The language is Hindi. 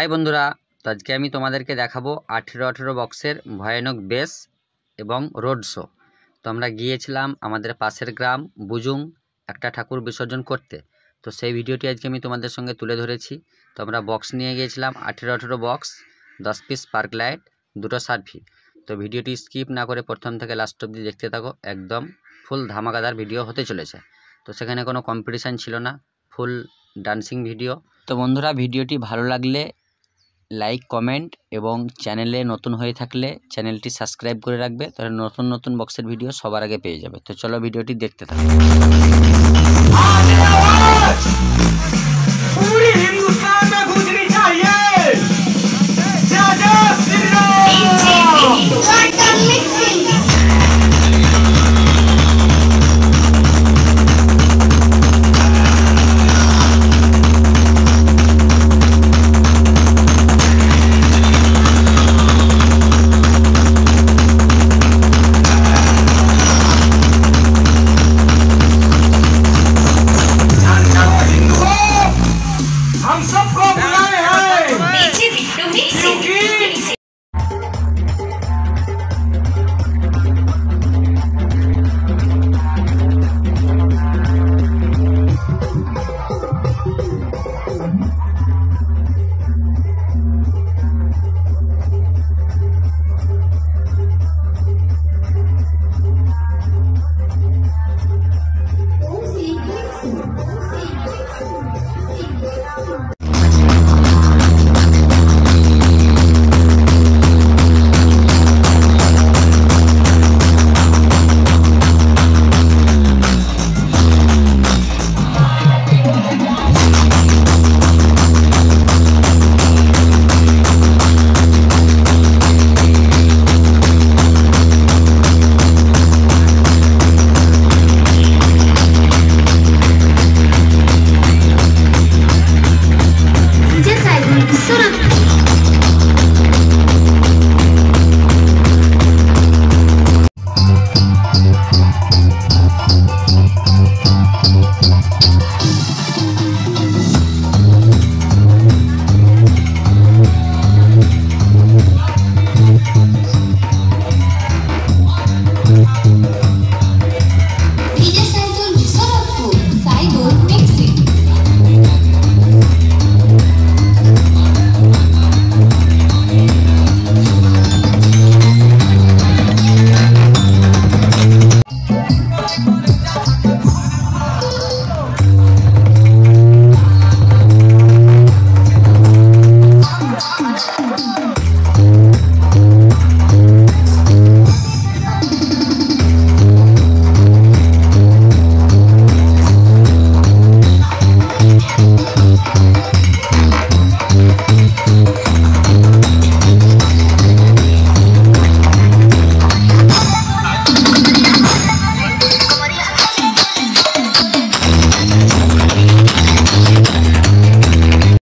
हाई बंधुरा तो आज के तुम्हादेरके देखाबो 18 बक्सर भयानक बेस एवं रोड शो। तो आमरा गियेछिलाम आमादेर पाशेर ग्राम बुजुंग एकटा ठाकुर विसर्जन करते। तो सेई भिडियोटी आज के आमि तोमादेर संगे तुले धरेछि। तो आमरा बक्स निये गियेछिलाम 18 बक्स 10 पिस स्पार्क लाइट दुटो सार्फी। तो भिडियोटी स्किप ना करे प्रथम थेके लास्ट अब्दि देखते थाको, एकदम फुल धामाकादार भिडियो होते चलेছে। तो सेखाने कोनो कम्पिटिशन छिलो ना, फुल डान्सिंग भिडियो। तो बंधुरा भिडियोटी भालो लागले लाइक कमेंट एवं चैनेले नतून हये थाकले चैनलटी सबस्क्राइब करे राखबे, ताहले नतून नतून बक्सेर भिडियो सबार आगे पेये जाबे। तो चलो भिडियोटी देखते थाको।